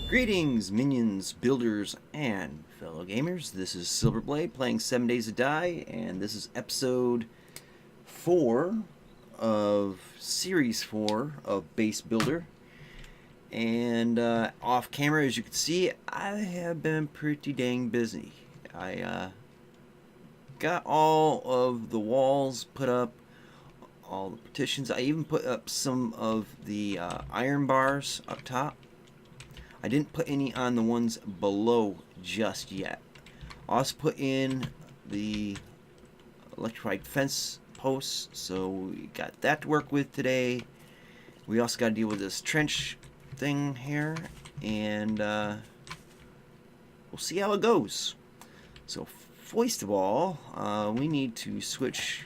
Greetings, minions, builders, and fellow gamers. This is Silverblade playing 7 Days to Die, and this is episode 4 of Series 4 of Base Builder. And off camera, as you can see, I have been pretty dang busy. I got all of the walls put up, all the partitions. I even put up some of the iron bars up top. I didn't put any on the ones below just yet. I also put in the electrified fence posts, so we got that to work with today. We also got to deal with this trench thing here, and we'll see how it goes. So first of all, we need to switch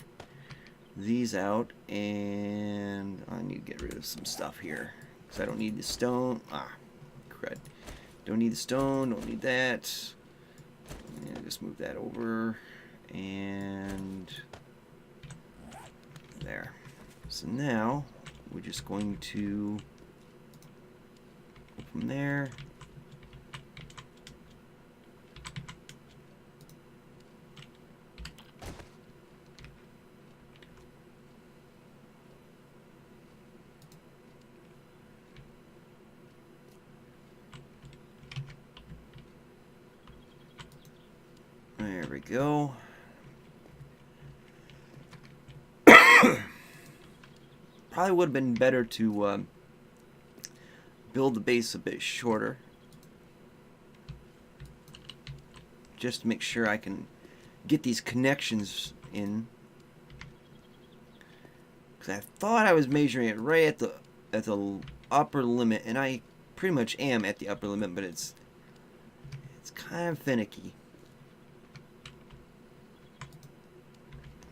these out, and I need to get rid of some stuff here because I don't need the stone. Crud. Don't need the stone, don't need that. And just move that over, and there. So now we're just going to go from there. There we go. Probably would have been better to build the base a bit shorter, just to make sure I can get these connections in. Because I thought I was measuring it right at the upper limit, and I pretty much am at the upper limit, but it's kind of finicky.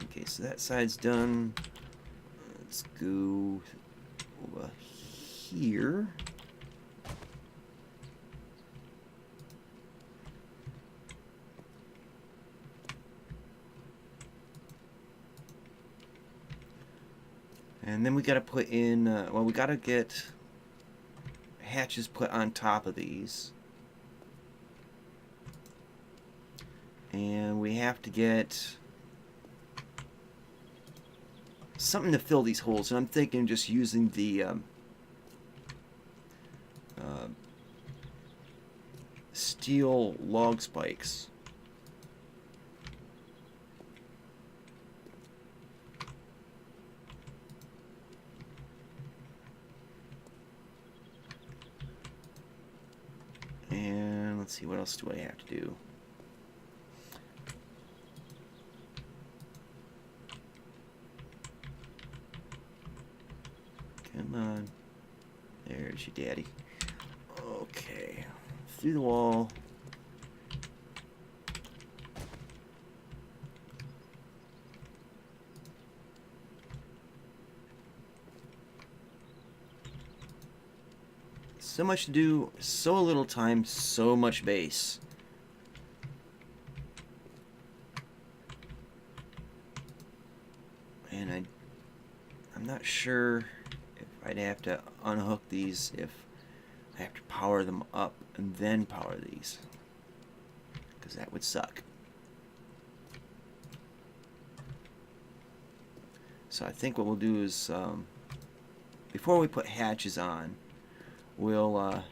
Okay, so that side's done. Let's go over here. And then we gotta put in, well, we gotta get hatches put on top of these. And we have to get something to fill these holes, and I'm thinking just using the steel log spikes. And let's see, what else do I have to do? Come on. There's your daddy. Okay. Through the wall. So much to do, so little time, so much base. And I'm not sure if I'd have to unhook these if I have to power them up and then power these, because that would suck. So I think what we'll do is, before we put hatches on, we'll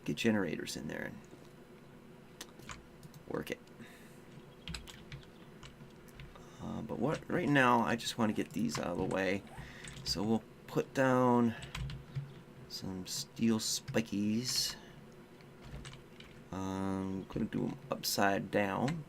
get generators in there and work it. But what right now, I just want to get these out of the way. So we'll put down some steel spikies. I'm going to do them upside down.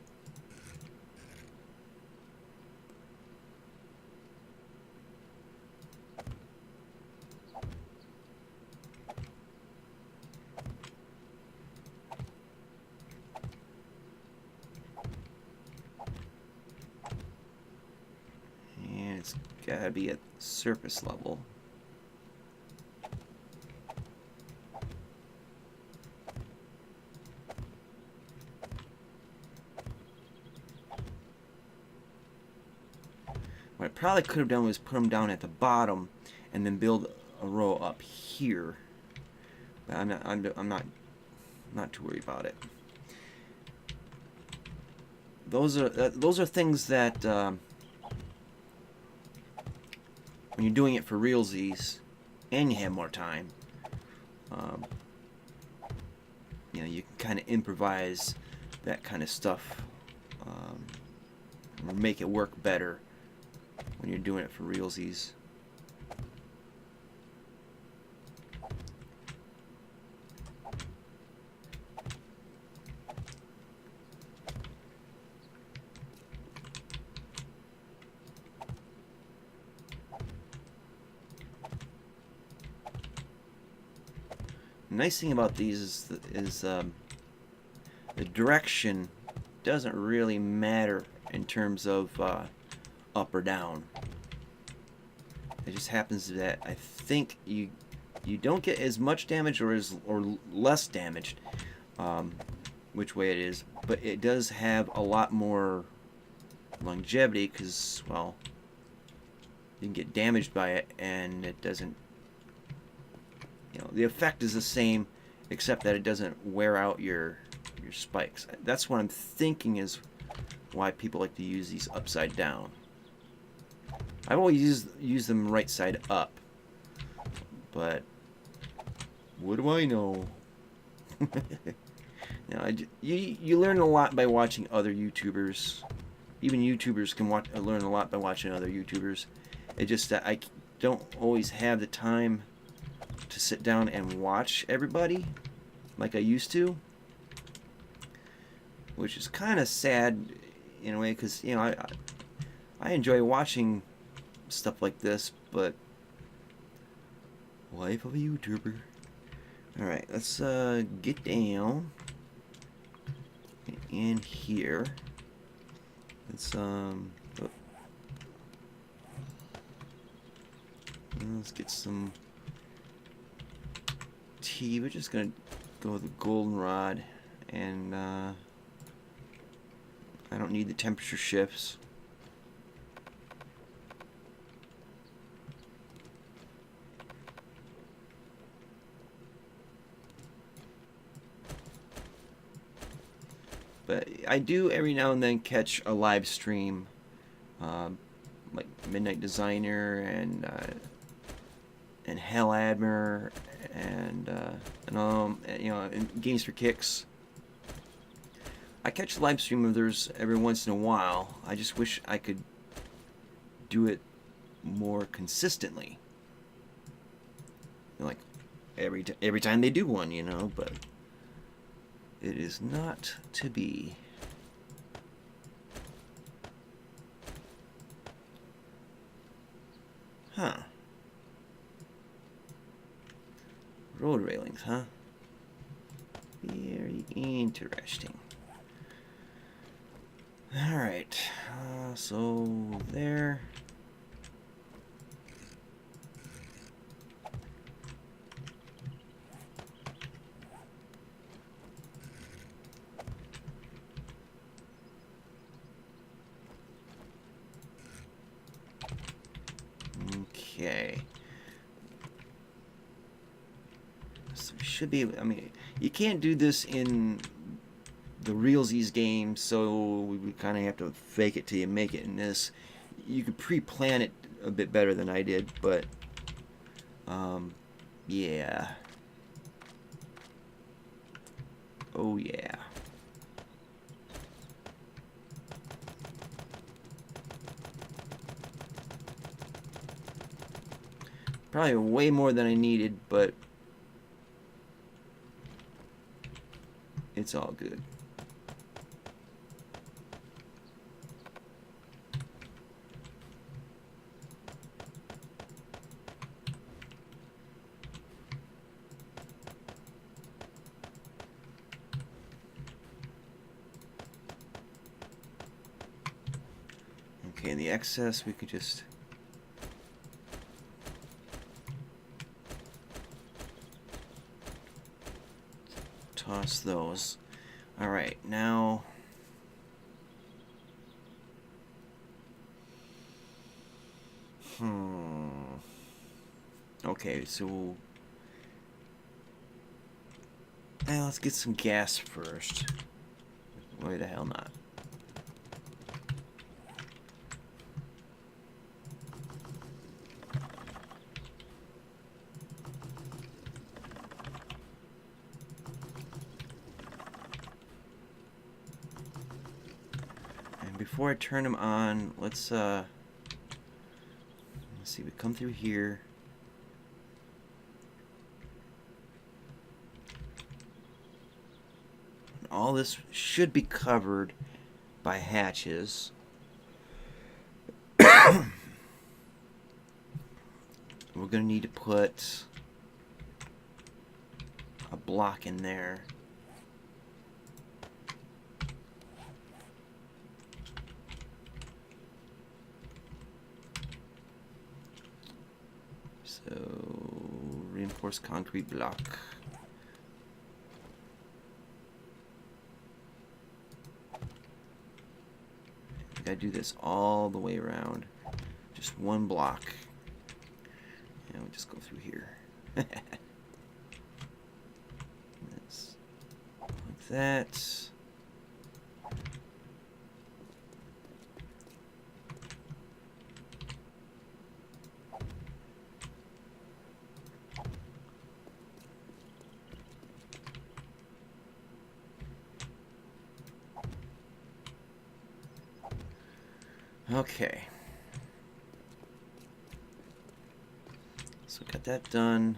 And it's got to be at surface level. What I probably could have done was put them down at the bottom and then build a row up here. But I'm not too worried about it. Those are things that when you're doing it for realsies and you have more time, um, you can kind of improvise that kind of stuff, or make it work better when you're doing it for realsies. The nice thing about these is the direction doesn't really matter in terms of up or down. It just happens that I think you don't get as much damage or less damaged, which way it is, but it does have a lot more longevity because, well, you can get damaged by it and it doesn't, the effect is the same except that it doesn't wear out your spikes. That's what I'm thinking is why people like to use these upside down. I've always used them right side up, but what do I know? You learn a lot by watching other YouTubers. Even YouTubers can learn a lot by watching other YouTubers. It's just that I don't always have the time to sit down and watch everybody like I used to, which is kind of sad in a way because I enjoy watching stuff like this, but life of a YouTuber. All right, let's get down in here. Let's get some tea. We're just gonna go with the goldenrod, and I don't need the temperature shifts. But I do every now and then catch a live stream, like Midnight Designer and Haladmer and Games for Kicks. I catch live stream of theirs every once in a while. I just wish I could do it more consistently, like every time they do one, but it is not to be. Huh. Road railings, huh? Very interesting. Alright, so there. Okay. So should be, you can't do this in the realsies game, so we kind of have to fake it till you make it in this. You could pre-plan it a bit better than I did, but yeah. Oh yeah. Probably way more than I needed, but it's all good. Okay, and the excess we could just toss those. Alright, now okay, so Let's get some gas first. Why the hell not? And before I turn them on, let's see, we come through here. All this should be covered by hatches. We're going to need to put a block in there. So, reinforced concrete block. I do this all the way around. Just one block. And we'll just go through here. That's like that. Okay. So got that done.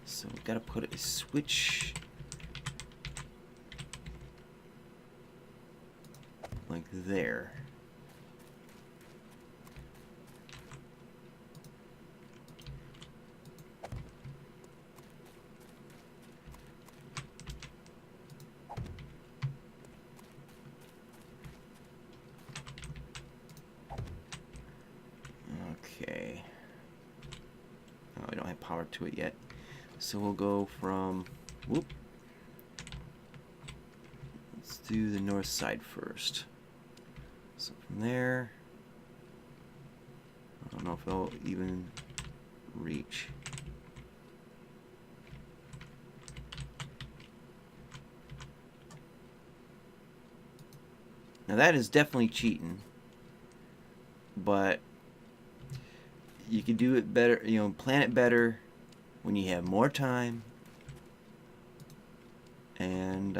So we got to put a switch like there. Okay. Oh, I don't have power to it yet. So we'll go from, whoop. Let's do the north side first. So from there, I don't know if it'll even reach. Now that is definitely cheating, but you can do it better, you know, plan it better when you have more time and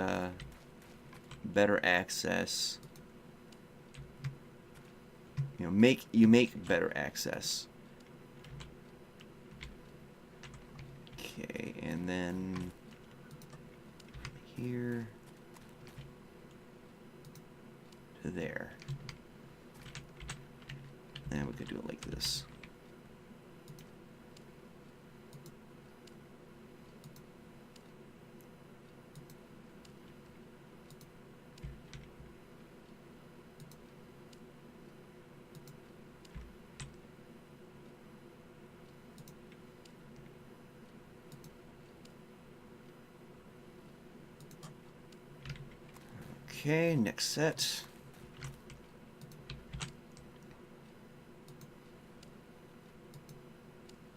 better access. You know, make better access. Okay, and then here to there. And we could do it like this. Okay, next set.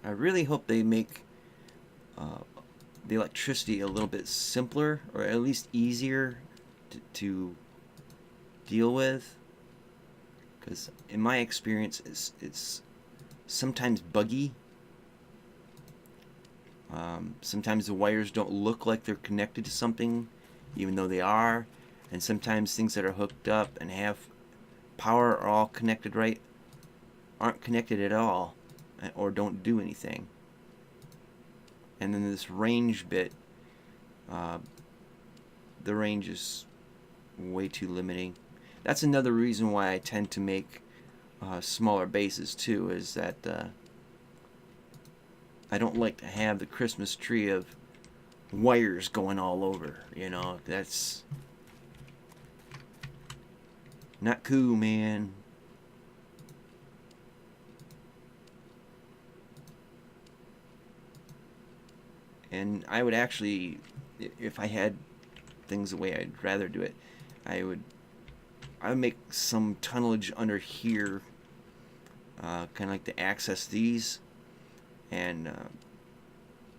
I really hope they make the electricity a little bit simpler, or at least easier to deal with. Because in my experience, it's sometimes buggy. Sometimes the wires don't look like they're connected to something, even though they are. And sometimes things that are hooked up and have power are all connected right, aren't connected at all, or don't do anything. And then this range bit, the range is way too limiting. That's another reason why I tend to make smaller bases too, is that I don't like to have the Christmas tree of wires going all over, you know. That's not cool, man. And I would actually, if I had things the way I'd rather do it, I would make some tunnelage under here, kind of like to access these and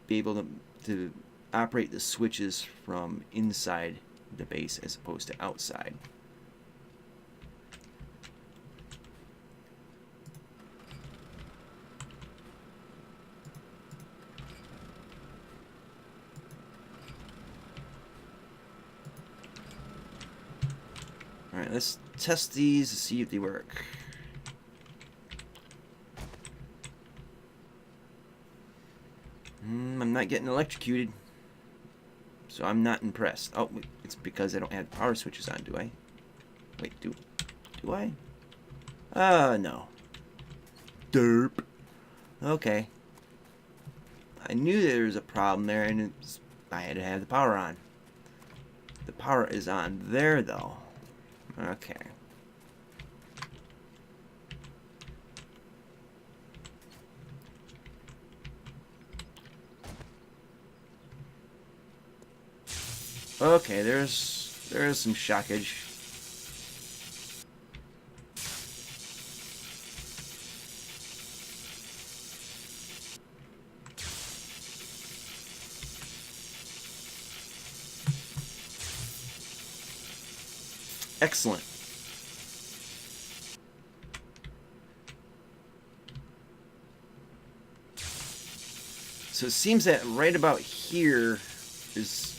be able to operate the switches from inside the base as opposed to outside. Alright, let's test these to see if they work. I'm not getting electrocuted, so I'm not impressed. Oh, it's because I don't have power switches on, do I? Wait, do I? No. Derp. Okay. I knew there was a problem there, and I had to have the power on. The power is on there, though. Okay. Okay, there is some shockage. Excellent. So it seems that right about here is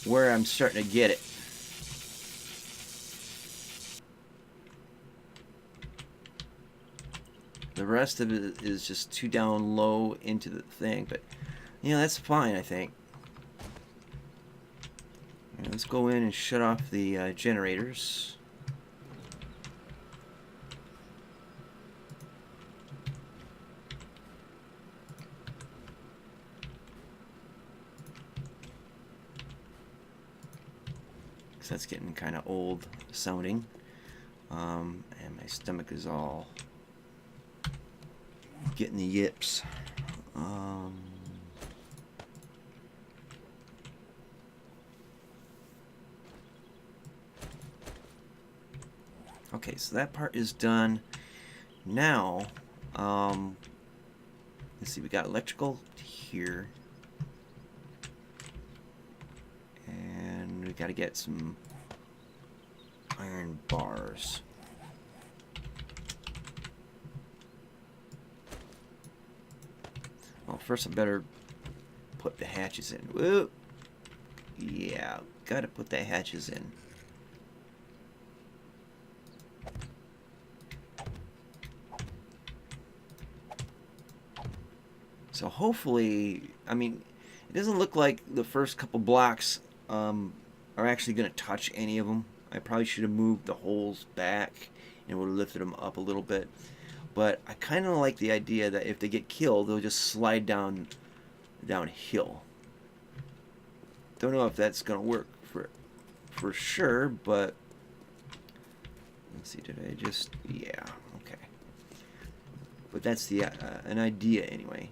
where I'm starting to get it. The rest of it is just too down low into the thing, but you know, that's fine, I think. Right, let's go in and shut off the generators. That's getting kind of old sounding, and my stomach is all getting the yips. Okay, so that part is done. Now, let's see, we got electrical here. And we got to get some iron bars. Well, first I better put the hatches in. Whoop. Yeah, gotta put the hatches in. So hopefully, I mean, it doesn't look like the first couple blocks are actually going to touch any of them. I probably should have moved the holes back and would have lifted them up a little bit. But I kind of like the idea that if they get killed, they'll just slide downhill. Don't know if that's going to work for sure, but let's see. Did I just? Yeah. Okay. But that's the an idea anyway.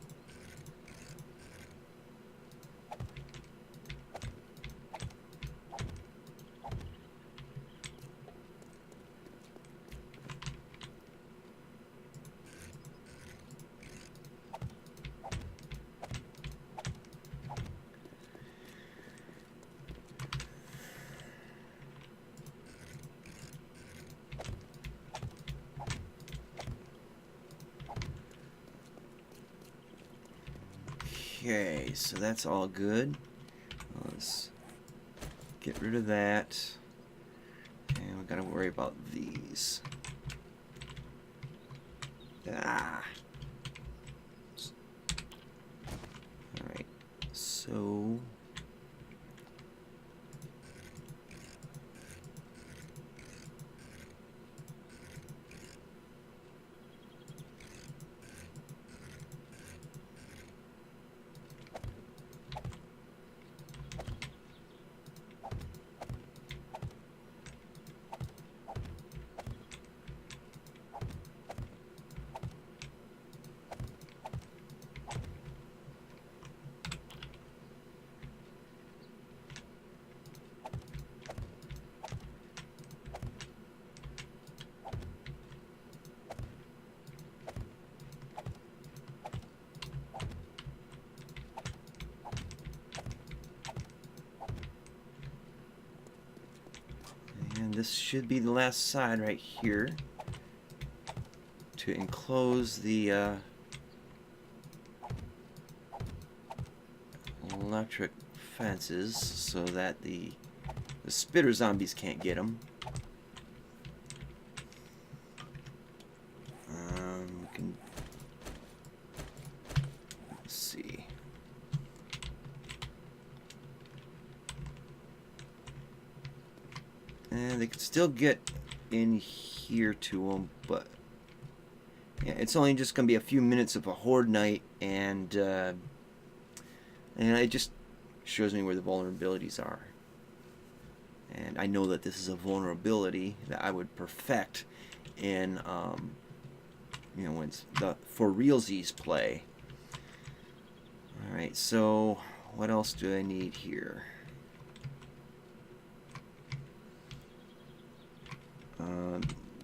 Okay, so that's all good. Let's get rid of that. And we gotta worry about these. Ah. Alright, so this should be the last side right here to enclose the electric fences so that the spitter zombies can't get them. We can let's see. And they can still get in here to them, but yeah, it's only just going to be a few minutes of a horde night, and it just shows me where the vulnerabilities are. And I know that this is a vulnerability that I would perfect in, you know, when it's the for realsies play. Alright, so what else do I need here?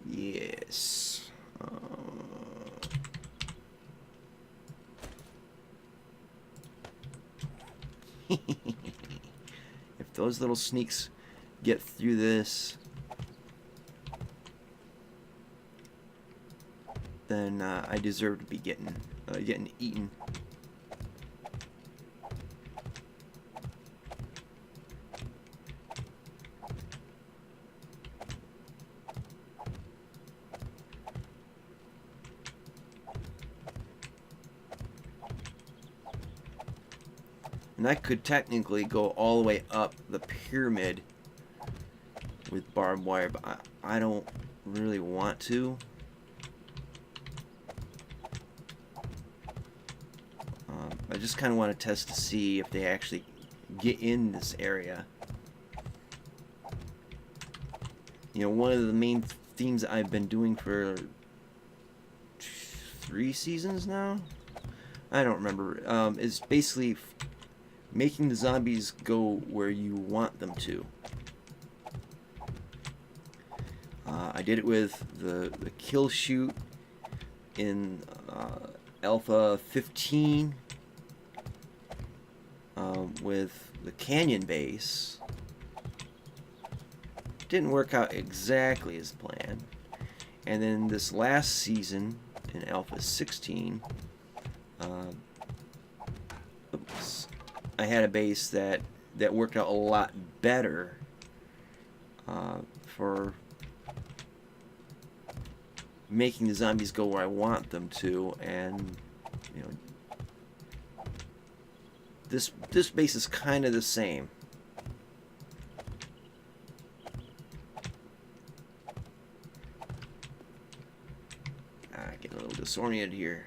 Yes. If those little sneaks get through this, then I deserve to be getting eaten. And I could technically go all the way up the pyramid with barbed wire, but I don't really want to. I just kind of want to test to see if they actually get in this area. You know, one of the main themes I've been doing for 3 seasons now, I don't remember, is basically making the zombies go where you want them to. I did it with the kill shoot in Alpha 15, with the canyon base. Didn't work out exactly as planned. And then this last season in Alpha 16, I had a base that worked out a lot better for making the zombies go where I want them to, and you know, this base is kind of the same. Get a little disoriented here.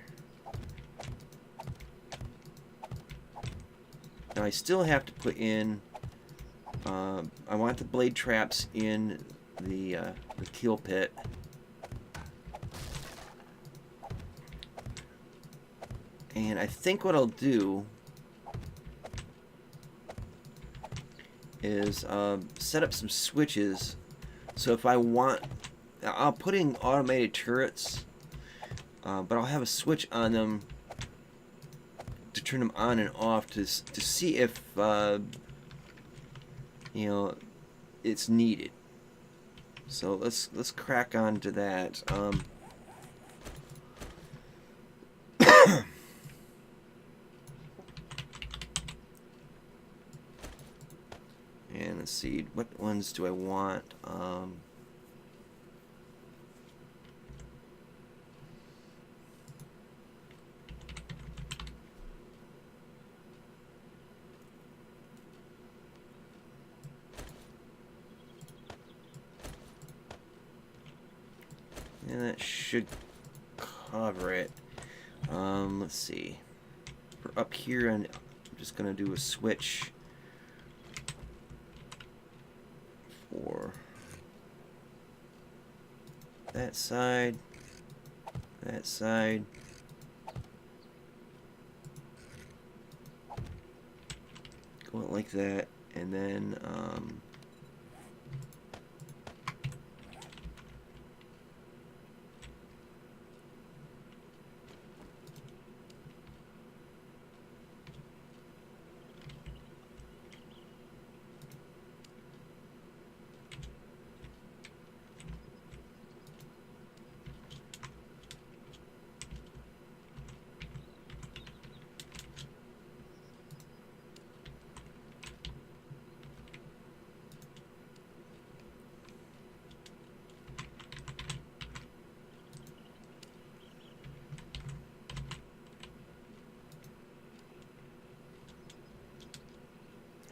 Now I still have to put in. I want the blade traps in the kill pit. And I think what I'll do is set up some switches. So if I want, I'll put in automated turrets, but I'll have a switch on them to turn them on and off to see if you know, it's needed. So let's crack on to that. And let's see, what ones do I want? And that should cover it. Let's see. For up here, I'm just gonna do a switch for that side, that side. Go it like that, and then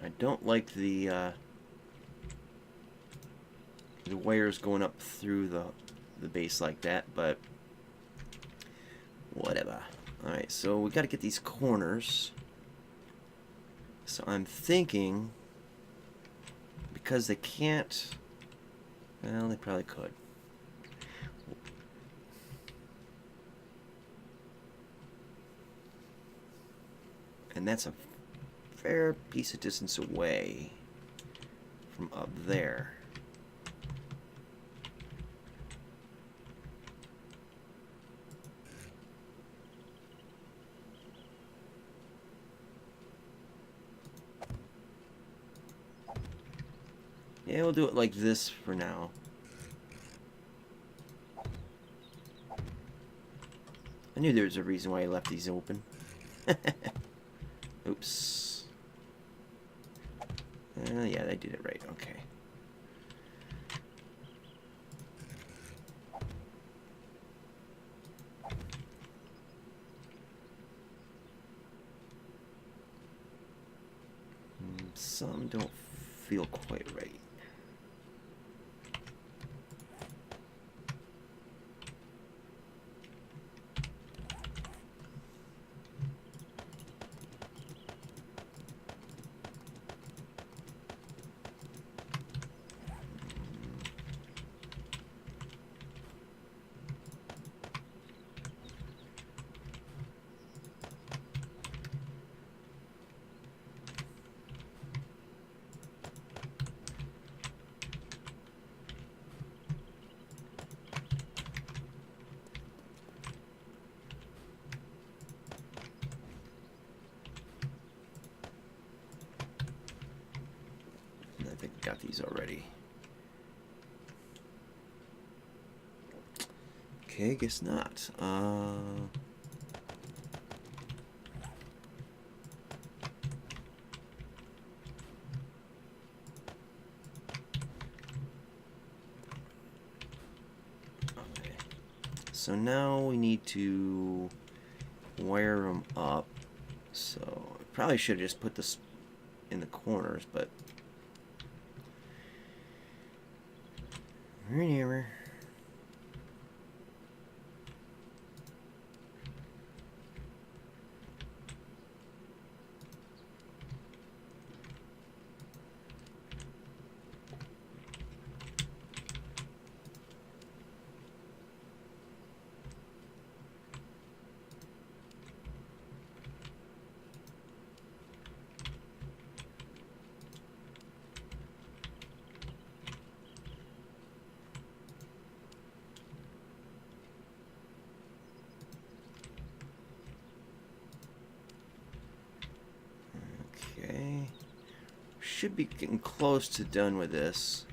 I don't like the wires going up through the base like that, but whatever. Alright, so we got to get these corners. So I'm thinking, because they can't, well, they probably could. And that's a fair piece of distance away from up there. Yeah, we'll do it like this for now. I knew there was a reason why I left these open. Oops. Yeah, they did it right. Okay. Some don't feel quite right. I think we got these already. Okay, guess not. Okay. So now we need to wire them up. So I probably should have just put this in the corners, but whatever. Okay. Should be getting close to done with this.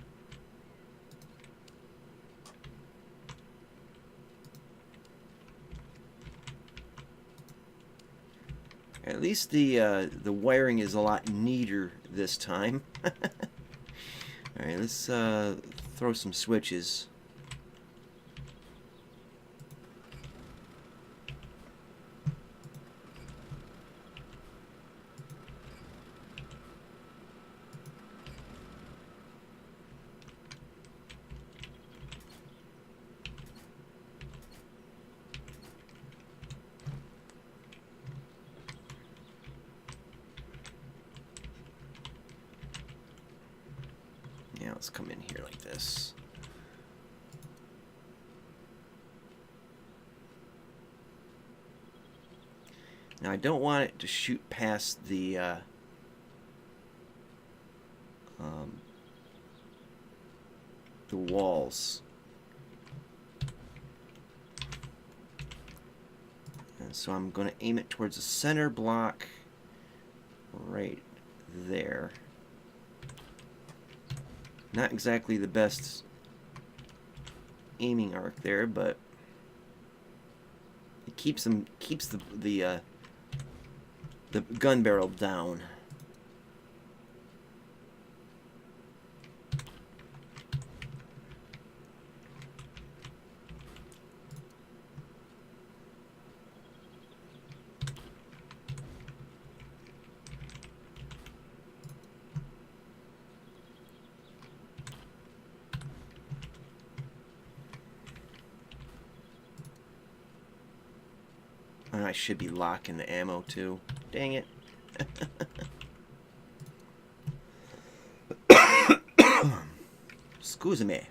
At least the wiring is a lot neater this time. Alright, let's throw some switches. Yeah, let's come in here like this. Now I don't want it to shoot past the walls. And so I'm going to aim it towards the center block right there. Not exactly the best aiming arc there, but it keeps the gun barrel down. should be locking the ammo too. Dang it. Excuse me. It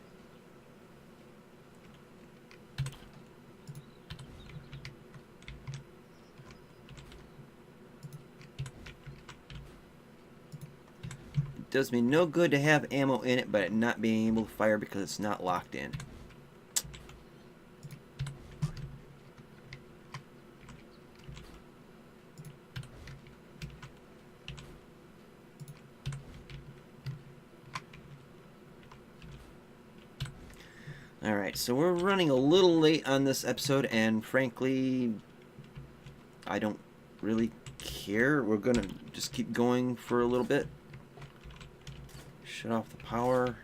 does me no good to have ammo in it, but not being able to fire because it's not locked in. Alright, so we're running a little late on this episode, and frankly, I don't really care. We're gonna just keep going for a little bit. Shut off the power.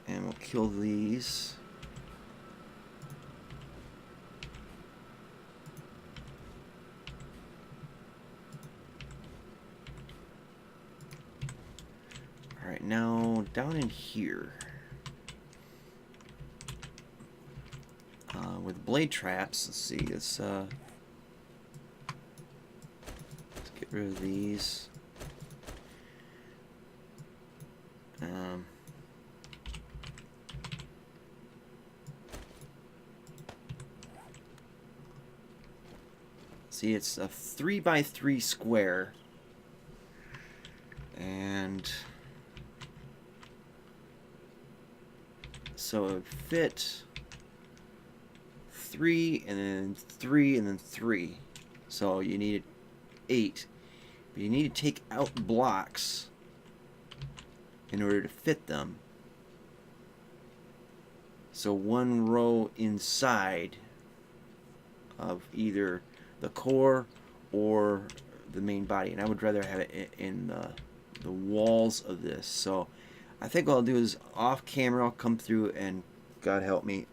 And we'll kill these. Alright, now down in here. With blade traps, let's see, let's get rid of these. See, it's a 3x3 square, and so it would fit 3 and then 3 and then 3. So you need 8. But you need to take out blocks in order to fit them. So one row inside of either the core or the main body. And I would rather have it in the walls of this. So I think what I'll do is off camera I'll come through and, God help me,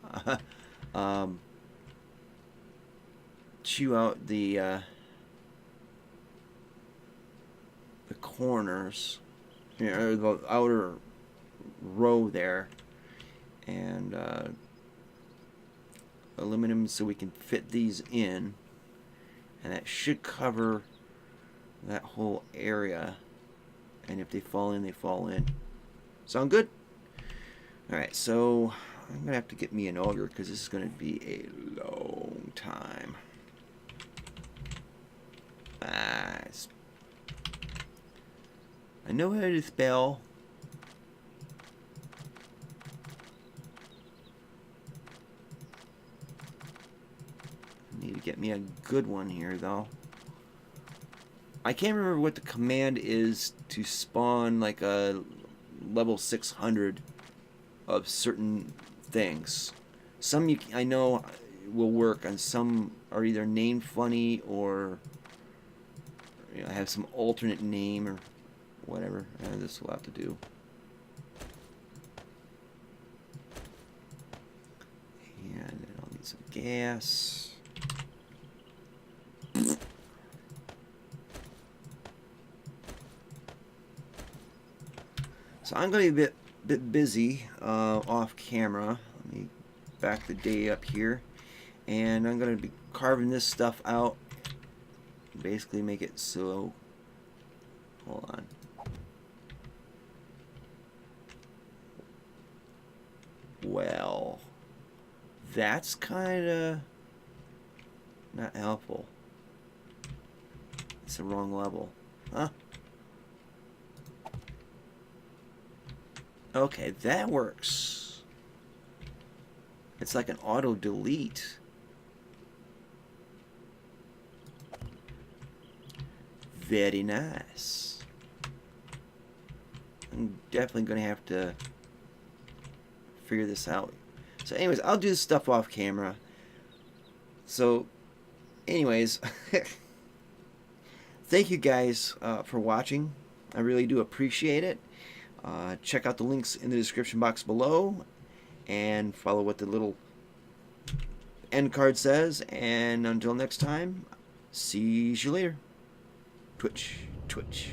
chew out the corners, you know, or the outer row there, and aluminum so we can fit these in, and that should cover that whole area. And if they fall in, they fall in. Sound good? Alright, so I'm gonna have to get me an auger because this is gonna be a long time. I know how to spell. Need to get me a good one here, though. I can't remember what the command is to spawn like a level 600 of certain things. Some I know will work, and some are either named funny or, you know, have some alternate name or whatever. This will have to do. And then I'll need some gas. So I'm going to be a bit busy off camera. Let me back the day up here. And I'm going to be carving this stuff out. Basically make it so... Hold on. Well, that's kind of not helpful. It's the wrong level. Huh? Okay, that works. It's like an auto delete. Very nice. I'm definitely going to have to figure this out. So anyways, I'll do this stuff off camera. So anyways, thank you guys for watching. I really do appreciate it. Check out the links in the description box below and follow what the little end card says. And until next time, see you later. Twitch, Twitch.